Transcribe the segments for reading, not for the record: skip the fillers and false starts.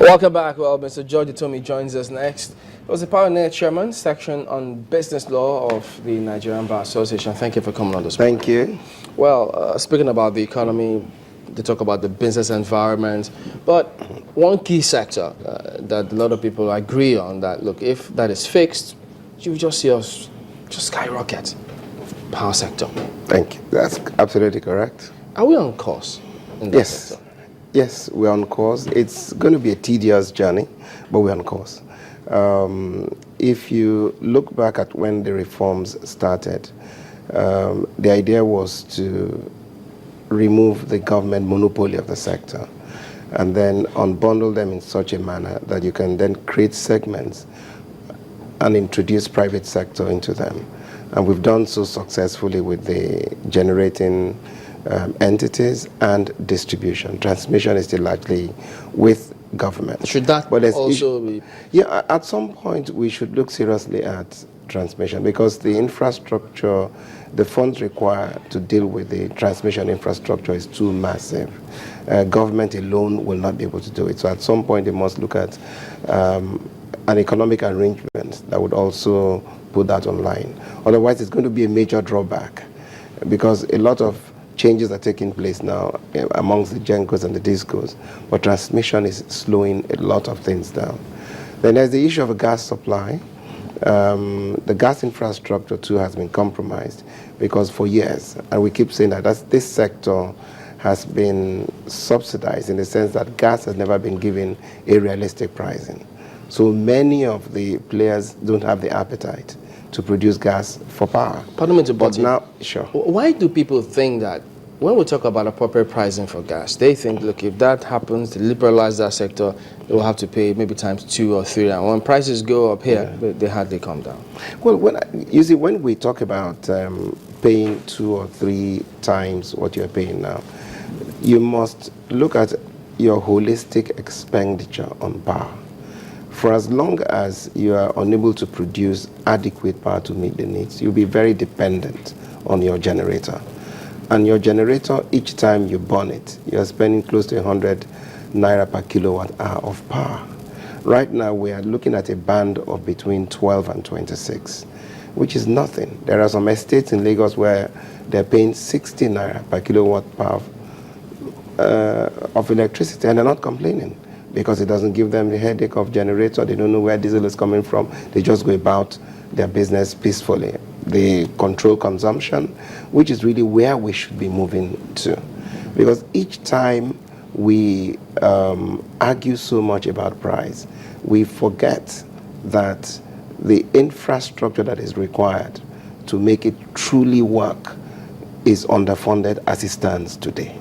Welcome back. Well, Mr. George Etomi joins us next. He was the pioneer chairman, section on business law of the Nigerian Bar Association. Thank you for coming on this. Thank you. Well, speaking about the economy, they talk about the business environment, but one key sector that a lot of people agree on that, look, if that is fixed, you just see us just skyrocket. Power sector. Thank you. That's absolutely correct. Are we on course in that sector? Yes, we're on course. It's going to be a tedious journey, but we're on course. If you look back at when the reforms started, the idea was to remove the government monopoly of the sector and then unbundle them in such a manner that you can then create segments and introduce private sector into them. And we've done so successfully with the generating entities and distribution. Transmission is still largely with government. Should that also be? Yeah, at some point we should look seriously at transmission because the infrastructure, the funds required to deal with the transmission infrastructure is too massive. Government alone will not be able to do it. So at some point they must look at an economic arrangement that would also put that online. Otherwise it's going to be a major drawback because a lot of changes are taking place now amongst the GENCOs and the DISCOs, but transmission is slowing a lot of things down. Then there's the issue of a gas supply. The gas infrastructure too has been compromised because for years, and we keep saying that this sector has been subsidized in the sense that gas has never been given a realistic pricing. So many of the players don't have the appetite to produce gas for power. Pardon me to butt in. Now, sure. Why do people think that when we talk about appropriate pricing for gas, they think, look, if that happens, to liberalize that sector, they will have to pay maybe times 2 or 3. And when prices go up here, they hardly come down. Well, when we talk about paying 2 or 3 times what you're paying now, you must look at your holistic expenditure on power. For as long as you are unable to produce adequate power to meet the needs, you'll be very dependent on your generator. And your generator, each time you burn it, you're spending close to 100 naira per kilowatt hour of power. Right now, we are looking at a band of between 12 and 26, which is nothing. There are some estates in Lagos where they're paying 60 naira per kilowatt hour of electricity, and they're not complaining, because it doesn't give them the headache of generator. They don't know where diesel is coming from. They just go about their business peacefully. They control consumption, which is really where we should be moving to. Because each time we argue so much about price, we forget that the infrastructure that is required to make it truly work is underfunded as it stands today.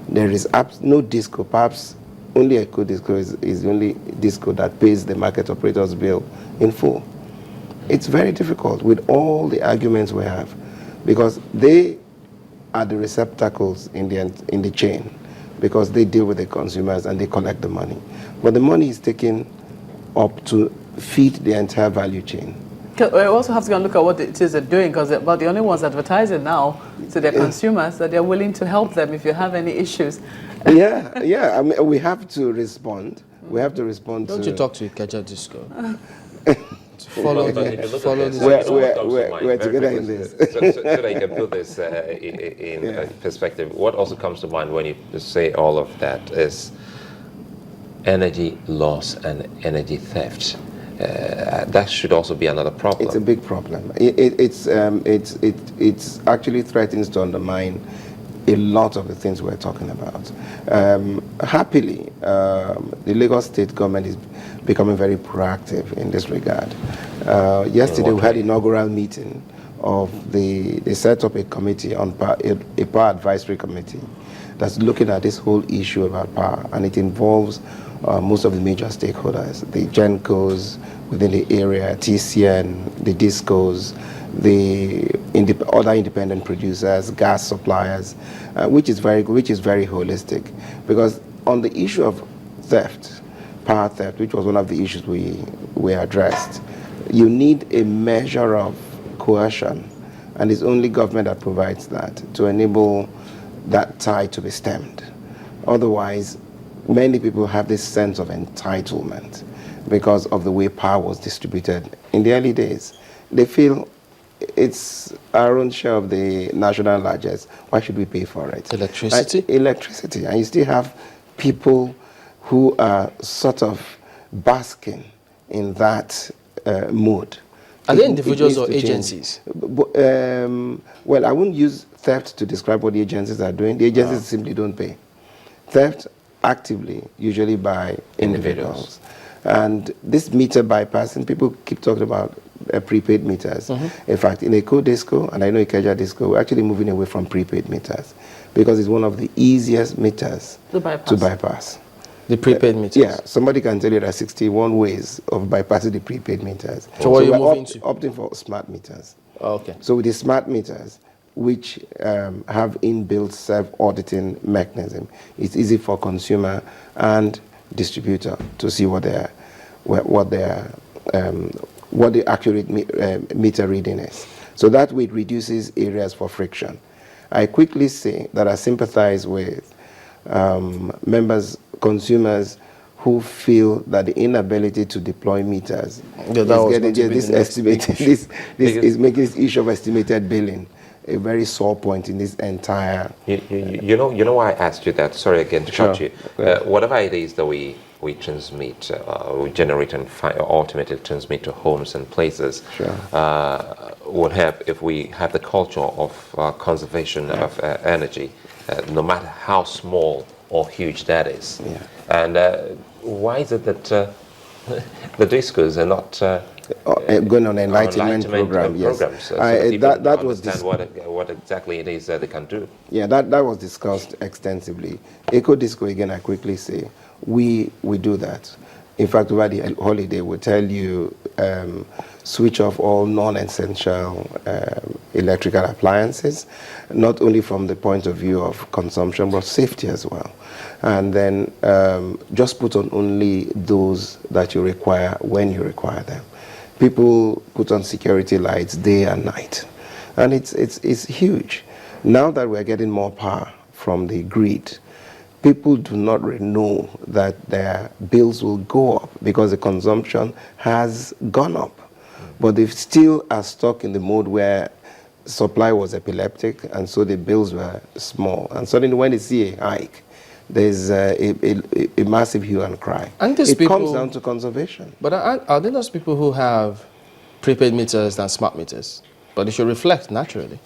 There is no disco, perhaps only Eco Disco is the only disco that pays the market operator's bill in full. It's very difficult with all the arguments we have because they are the receptacles in the chain because they deal with the consumers and they collect the money. But the money is taken up to feed the entire value chain. We also have to go and look at what it is they're doing because they're about the only ones advertising now to their consumers that they're willing to help them if you have any issues. Yeah. I mean, we have to respond. We have to respond. Don't you talk to Ikeja Disco? Follow this. We're together in this. so that you can put this in perspective, what also comes to mind when you say all of that is energy loss and energy theft. That should also be another problem. It's a big problem. It's actually threatens to undermine a lot of the things we're talking about. Happily, the Lagos state government is becoming very proactive in this regard. Yesterday we had an inaugural meeting of they set up a committee on a power advisory committee that's looking at this whole issue about power, and it involves most of the major stakeholders, the GENCOs within the area, TCN, the DISCOs, the other independent producers, gas suppliers, which is very holistic. Because on the issue of theft, power theft, which was one of the issues we addressed, you need a measure of coercion, and it's only government that provides that to enable that tide to be stemmed. Otherwise, many people have this sense of entitlement because of the way power was distributed in the early days. They feel it's our own share of the national largesse. Why should we pay for it? Electricity? Electricity. And you still have people who are sort of basking in that mood. Are they individuals needs or to change. agencies? Well, I wouldn't use theft to describe what the agencies are doing. The agencies simply don't pay. Theft actively, usually by individuals. And this meter bypassing, people keep talking about prepaid meters. In fact, in Eco Disco, and I know Ikeja Disco, we're actually moving away from prepaid meters because it's one of the easiest meters to bypass. The prepaid meters? Yeah, somebody can tell you there are 61 ways of bypassing the prepaid meters. So what are you we're moving to? opting for smart meters. Oh, okay. So with the smart meters, which have inbuilt self-auditing mechanism, it's easy for consumer and distributor to see what the accurate meter reading is. So that way it reduces areas for friction. I quickly say that I sympathize with consumers who feel that the inability to deploy meters is making this issue of estimated billing a very sore point in this entire. You know why I asked you that? Sorry again to cut you. Whatever it is that we transmit, we generate and ultimately transmit to homes and places, would have, if we have the culture of conservation of energy, no matter how small or huge that is. And why is it that the discos are not going on enlightenment program? Yes, so that was understand what exactly it is that they can do. Yeah, that was discussed extensively. Eco Disco, again, I quickly say, we do that. In fact, over the holiday, we'll tell you switch off all non-essential electrical appliances, not only from the point of view of consumption, but safety as well. And then just put on only those that you require when you require them. People put on security lights day and night. And it's huge. Now that we're getting more power from the grid, people do not really know that their bills will go up because the consumption has gone up. But they still are stuck in the mode where supply was epileptic, and so the bills were small. And suddenly when they see a hike, there's a massive hue and cry. And it comes down to conservation. But are there those people who have prepaid meters than smart meters? But it should reflect naturally.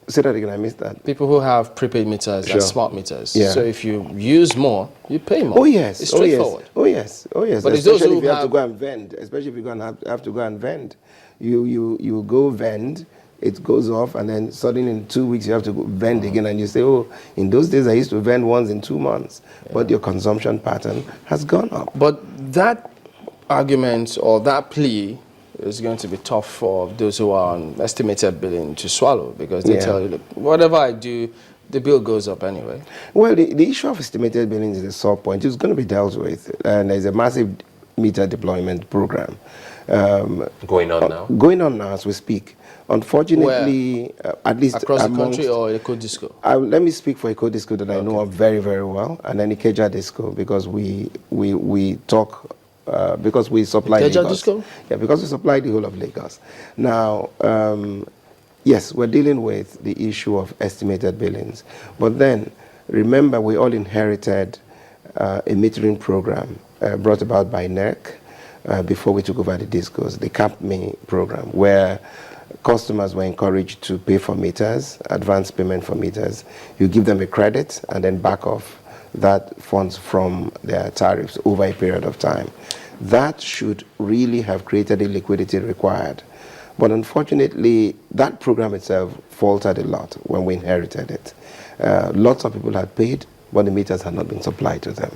Say that again, I missed that. People who have prepaid meters and smart meters. Yeah. So if you use more, you pay more. Oh yes, it's straightforward. Oh yes. But especially if you have to go and vend, especially if you're going to have to go and vend, you go vend, it goes off, and then suddenly in 2 weeks you have to go vend again, and you say, oh, in those days I used to vend once in 2 months, but your consumption pattern has gone up. But that argument or that plea is going to be tough for those who are on estimated billing to swallow, because they tell you, look, whatever I do, the bill goes up anyway. Well, the issue of estimated billing is a sore point. It's going to be dealt with, and there's a massive meter deployment program going on now. Going on now as we speak. Unfortunately, at least across the country or Eco Disco. Let me speak for Eco Disco that I know of very, very well, and then Ikeja Disco, because we talk. Because we supply Lagos. Disco? Yeah, because we supply the whole of Lagos. Now, yes, we're dealing with the issue of estimated billings. But then, remember, we all inherited a metering program brought about by NERC before we took over the discos, the CAPME program, where customers were encouraged to pay for meters, advance payment for meters. You give them a credit and then back off that funds from their tariffs over a period of time. That should really have created the liquidity required. But unfortunately, that program itself faltered a lot when we inherited it. Lots of people had paid, but the meters had not been supplied to them.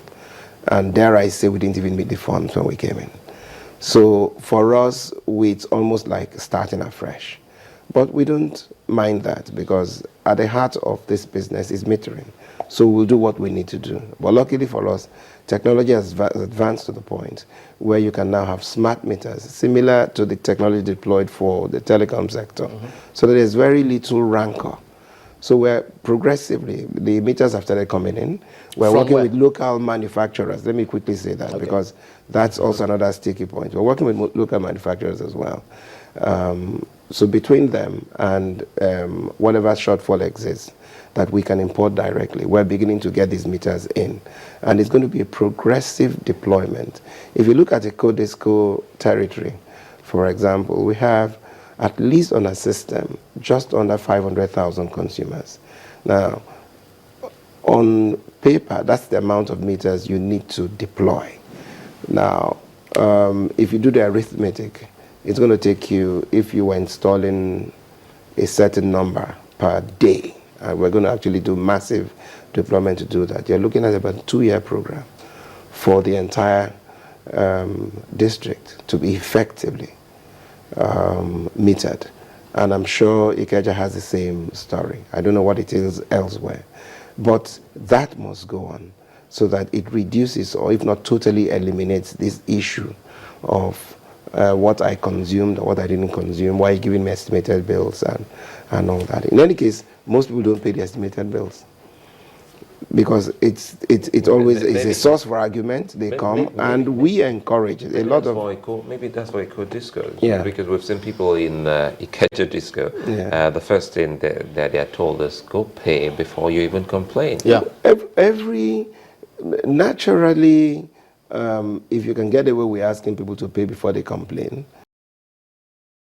And dare I say, we didn't even meet the funds when we came in. So for us, it's almost like starting afresh. But we don't mind that, because at the heart of this business is metering. So we'll do what we need to do. But luckily for us, technology has advanced to the point where you can now have smart meters, similar to the technology deployed for the telecom sector. So there's very little rancor So we're progressively, the meters have started coming in. We're From working where? with local manufacturers. Let me quickly say that because that's also another sticky point. We're working with local manufacturers as well. So between them and whatever shortfall exists that we can import directly, we're beginning to get these meters in. And it's going to be a progressive deployment. If you look at a CODISCO territory, for example, we have at least on a system just under 500,000 consumers. Now, on paper, that's the amount of meters you need to deploy. Now, if you do the arithmetic, it's going to take you, if you were installing a certain number per day, and we're going to actually do massive deployment to do that, you're looking at about a 2-year program for the entire district to be effectively metered. And I'm sure Ikeja has the same story. I don't know what it is elsewhere. But that must go on so that it reduces, or if not totally eliminates, this issue of what I consumed or what I didn't consume, why are you giving me estimated bills and all that. In any case, most people don't pay the estimated bills, because it's always is a source for argument. They come and we encourage it. A lot of maybe that's why called disco. Yeah. Because we've seen people in Ikeja disco. Yeah. The first thing that they are told is go pay before you even complain. Yeah. every naturally, if you can get away with asking people to pay before they complain,